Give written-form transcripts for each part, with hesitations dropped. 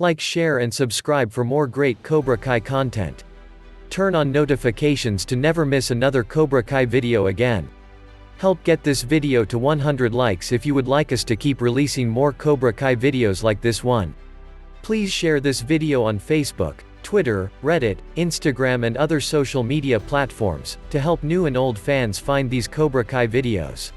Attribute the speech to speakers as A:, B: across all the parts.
A: Like, share and subscribe for more great Cobra Kai content. Turn on notifications to never miss another Cobra Kai video again. Help get this video to 100 likes if you would like us to keep releasing more Cobra Kai videos like this one. Please share this video on Facebook, Twitter, Reddit, Instagram and other social media platforms, to help new and old fans find these Cobra Kai videos.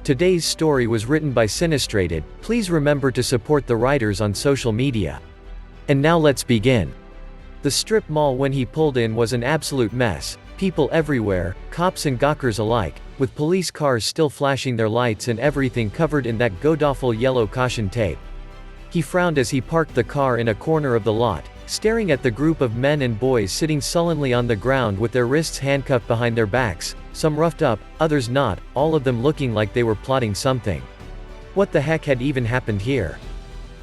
A: Today's story was written by Sinistrated. Please remember to support the writers on social media. And now let's begin. The strip mall when he pulled in was an absolute mess, people everywhere, cops and gawkers alike, with police cars still flashing their lights and everything covered in that god-awful yellow caution tape. He frowned as he parked the car in a corner of the lot, staring at the group of men and boys sitting sullenly on the ground with their wrists handcuffed behind their backs, some roughed up, others not, all of them looking like they were plotting something. What the heck had even happened here?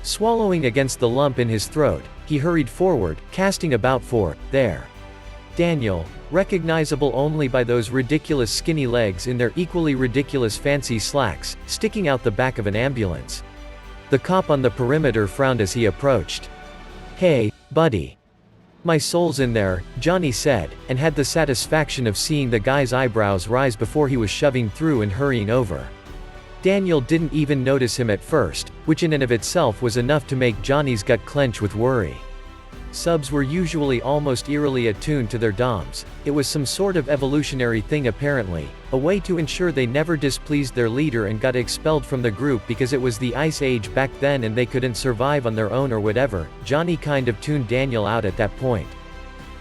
A: Swallowing against the lump in his throat, he hurried forward, casting about for there. Daniel, recognizable only by those ridiculous skinny legs in their equally ridiculous fancy slacks, sticking out the back of an ambulance. The cop on the perimeter frowned as he approached. "Hey, buddy. My soul's in there," Johnny said, and had the satisfaction of seeing the guy's eyebrows rise before he was shoving through and hurrying over. Daniel didn't even notice him at first, which in and of itself was enough to make Johnny's gut clench with worry. Subs were usually almost eerily attuned to their DOMs. It was some sort of evolutionary thing apparently, a way to ensure they never displeased their leader and got expelled from the group because it was the Ice Age back then and they couldn't survive on their own or whatever. Johnny kind of tuned Daniel out at that point.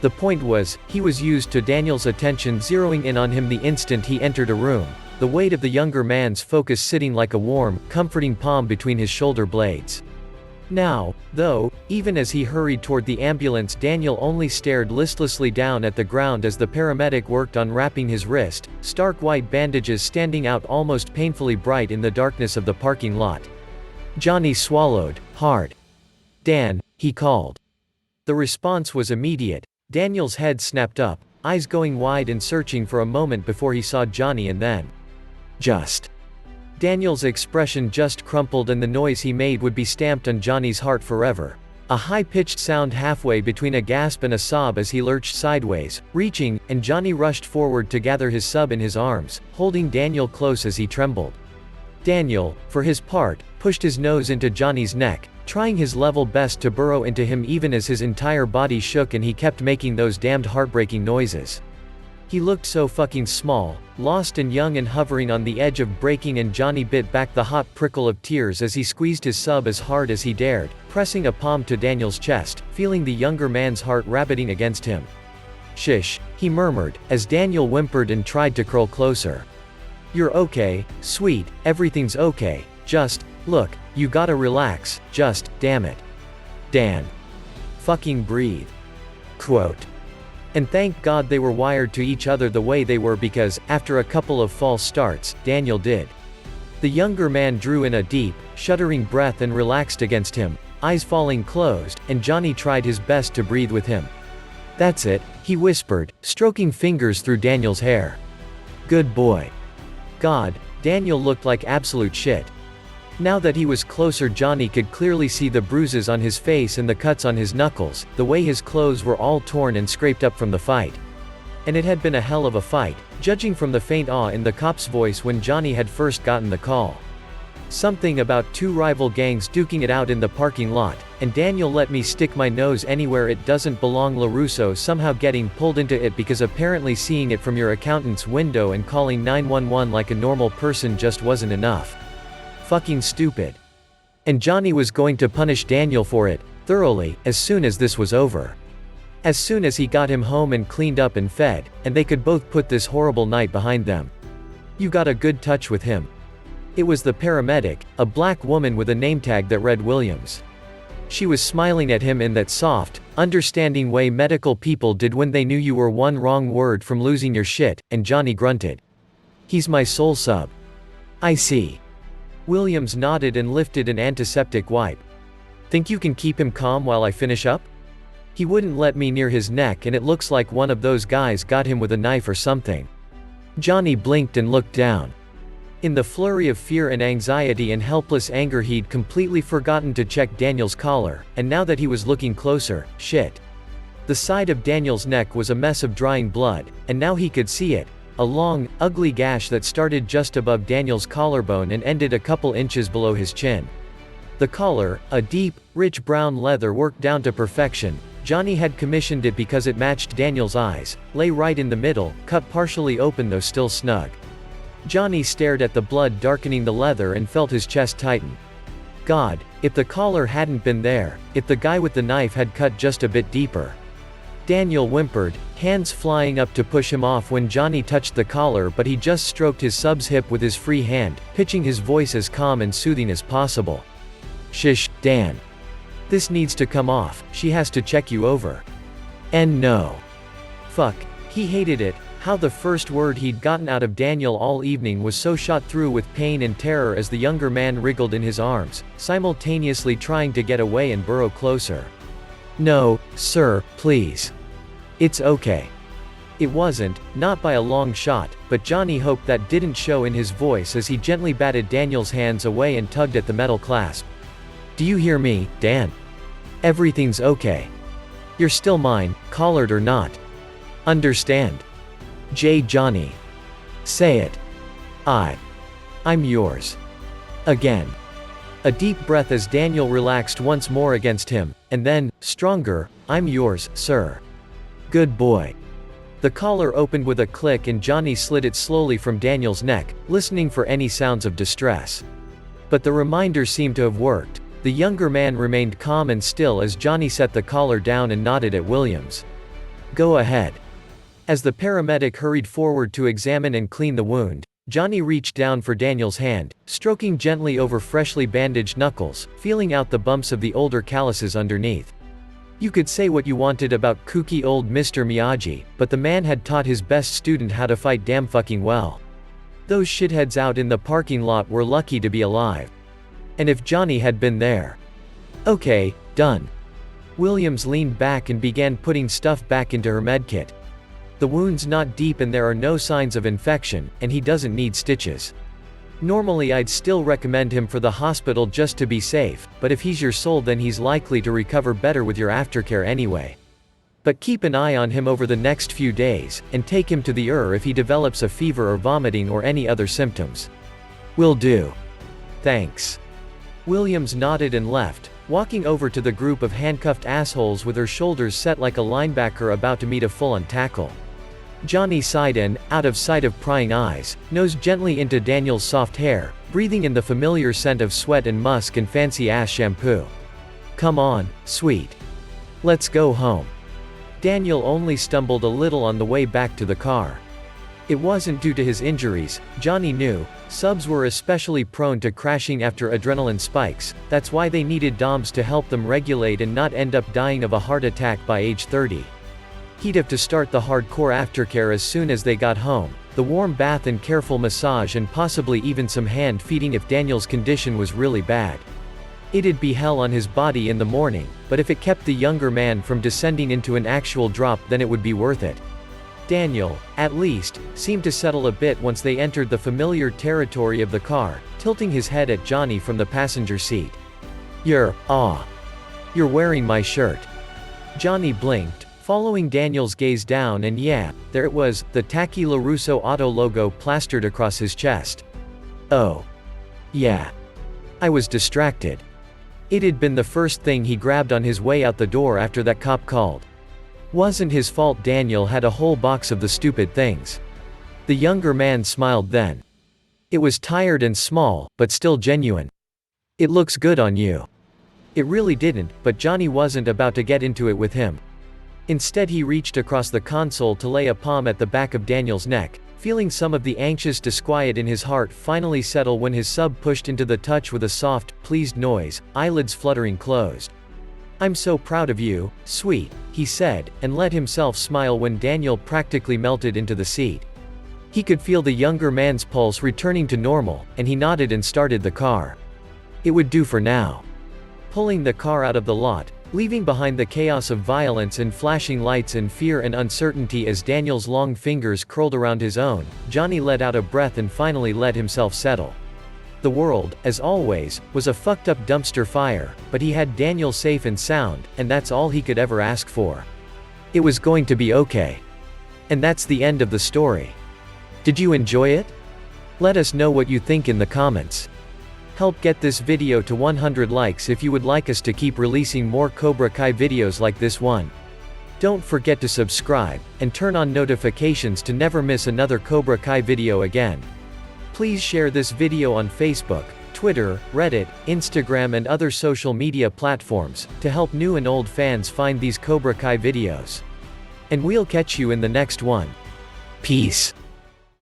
A: The point was, he was used to Daniel's attention zeroing in on him the instant he entered a room, the weight of the younger man's focus sitting like a warm, comforting palm between his shoulder blades. Now, though, even as he hurried toward the ambulance, Daniel only stared listlessly down at the ground as the paramedic worked on wrapping his wrist, stark white bandages standing out almost painfully bright in the darkness of the parking lot. Johnny swallowed hard. "Dan," he called. The response was immediate. Daniel's head snapped up, eyes going wide and searching for a moment before he saw Johnny and then Daniel's expression just crumpled and the noise he made would be stamped on Johnny's heart forever. A high-pitched sound halfway between a gasp and a sob as he lurched sideways, reaching, and Johnny rushed forward to gather his sub in his arms, holding Daniel close as he trembled. Daniel, for his part, pushed his nose into Johnny's neck, trying his level best to burrow into him even as his entire body shook and he kept making those damned heartbreaking noises. He looked so fucking small, lost and young and hovering on the edge of breaking, and Johnny bit back the hot prickle of tears as he squeezed his sub as hard as he dared, pressing a palm to Daniel's chest, feeling the younger man's heart rabbiting against him. "Shish," he murmured, as Daniel whimpered and tried to curl closer. "You're okay, sweet, everything's okay, just, look, you gotta relax, just, damn it. Dan. Fucking breathe." Quote. And thank God they were wired to each other the way they were, because, after a couple of false starts, Daniel did. The younger man drew in a deep, shuddering breath and relaxed against him, eyes falling closed, and Johnny tried his best to breathe with him. "That's it," he whispered, stroking fingers through Daniel's hair. "Good boy." God, Daniel looked like absolute shit. Now that he was closer, Johnny could clearly see the bruises on his face and the cuts on his knuckles, the way his clothes were all torn and scraped up from the fight. And it had been a hell of a fight, judging from the faint awe in the cop's voice when Johnny had first gotten the call. Something about two rival gangs duking it out in the parking lot, and Daniel let me stick my nose anywhere it doesn't belong. LaRusso somehow getting pulled into it because apparently seeing it from your accountant's window and calling 911 like a normal person just wasn't enough. Fucking stupid. And Johnny was going to punish Daniel for it, thoroughly, as soon as this was over. As soon as he got him home and cleaned up and fed, and they could both put this horrible night behind them. You got a good touch with him. It was the paramedic, a black woman with a name tag that read Williams. She was smiling at him in that soft, understanding way medical people did when they knew you were one wrong word from losing your shit, and Johnny grunted. "He's my soul sub." "I see." Williams nodded and lifted an antiseptic wipe. "Think you can keep him calm while I finish up? He wouldn't let me near his neck and it looks like one of those guys got him with a knife or something." Johnny blinked and looked down. In the flurry of fear and anxiety and helpless anger, he'd completely forgotten to check Daniel's collar, and now that he was looking closer, shit. The side of Daniel's neck was a mess of drying blood, and now he could see it. A long, ugly gash that started just above Daniel's collarbone and ended a couple inches below his chin. The collar, a deep, rich brown leather worked down to perfection. Johnny had commissioned it because it matched Daniel's eyes, lay right in the middle, cut partially open though still snug. Johnny stared at the blood darkening the leather and felt his chest tighten. God, if the collar hadn't been there, if the guy with the knife had cut just a bit deeper. Daniel whimpered, hands flying up to push him off when Johnny touched the collar, but he just stroked his sub's hip with his free hand, pitching his voice as calm and soothing as possible. Shish, Dan. This needs to come off, she has to check you over. And no. Fuck. He hated it. How the first word he'd gotten out of Daniel all evening was so shot through with pain and terror as the younger man wriggled in his arms, simultaneously trying to get away and burrow closer. No, sir, please. It's okay. It wasn't, not by a long shot, but Johnny hoped that didn't show in his voice as he gently batted Daniel's hands away and tugged at the metal clasp. Do you hear me, Dan? Everything's okay. You're still mine, collared or not. Understand? Johnny. Say it. I'm yours. Again. A deep breath as Daniel relaxed once more against him, and then, stronger, I'm yours, sir. Good boy. The collar opened with a click and Johnny slid it slowly from Daniel's neck, listening for any sounds of distress. But the reminder seemed to have worked. The younger man remained calm and still as Johnny set the collar down and nodded at Williams. Go ahead. As the paramedic hurried forward to examine and clean the wound, Johnny reached down for Daniel's hand, stroking gently over freshly bandaged knuckles, feeling out the bumps of the older calluses underneath. You could say what you wanted about kooky old Mr. Miyagi, but the man had taught his best student how to fight damn fucking well. Those shitheads out in the parking lot were lucky to be alive. And if Johnny had been there. Okay, done. Williams leaned back and began putting stuff back into her medkit. The wound's not deep and there are no signs of infection, and he doesn't need stitches. Normally I'd still recommend him for the hospital just to be safe, but if he's your soul then he's likely to recover better with your aftercare anyway. But keep an eye on him over the next few days, and take him to the ER if he develops a fever or vomiting or any other symptoms. Will do. Thanks. Williams nodded and left, walking over to the group of handcuffed assholes with her shoulders set like a linebacker about to meet a full-on tackle. Johnny sighed and, out of sight of prying eyes, nosed gently into Daniel's soft hair, breathing in the familiar scent of sweat and musk and fancy-ass shampoo. Come on, sweet. Let's go home. Daniel only stumbled a little on the way back to the car. It wasn't due to his injuries, Johnny knew. Subs were especially prone to crashing after adrenaline spikes, that's why they needed DOMs to help them regulate and not end up dying of a heart attack by age 30. He'd have to start the hardcore aftercare as soon as they got home, the warm bath and careful massage and possibly even some hand feeding if Daniel's condition was really bad. It'd be hell on his body in the morning, but if it kept the younger man from descending into an actual drop then it would be worth it. Daniel, at least, seemed to settle a bit once they entered the familiar territory of the car, tilting his head at Johnny from the passenger seat. You're wearing my shirt. Johnny blinked, following Daniel's gaze down and yeah, there it was, the tacky LaRusso Auto logo plastered across his chest. Oh. Yeah. I was distracted. It had been the first thing he grabbed on his way out the door after that cop called. Wasn't his fault Daniel had a whole box of the stupid things. The younger man smiled then. It was tired and small, but still genuine. It looks good on you. It really didn't, but Johnny wasn't about to get into it with him. Instead he reached across the console to lay a palm at the back of Daniel's neck, feeling some of the anxious disquiet in his heart finally settle when his sub pushed into the touch with a soft, pleased noise, eyelids fluttering closed. I'm so proud of you, sweet, he said, and let himself smile when Daniel practically melted into the seat. He could feel the younger man's pulse returning to normal, and he nodded and started the car. It would do for now. Pulling the car out of the lot, Leaving behind the chaos of violence and flashing lights and fear and uncertainty as Daniel's long fingers curled around his own, Johnny let out a breath and finally let himself settle. The world, as always, was a fucked up dumpster fire, but he had Daniel safe and sound, and that's all he could ever ask for. It was going to be okay. And that's the end of the story. Did you enjoy it? Let us know what you think in the comments. Help get this video to 100 likes if you would like us to keep releasing more Cobra Kai videos like this one. Don't forget to subscribe, and turn on notifications to never miss another Cobra Kai video again. Please share this video on Facebook, Twitter, Reddit, Instagram and other social media platforms, to help new and old fans find these Cobra Kai videos. And we'll catch you in the next one. Peace.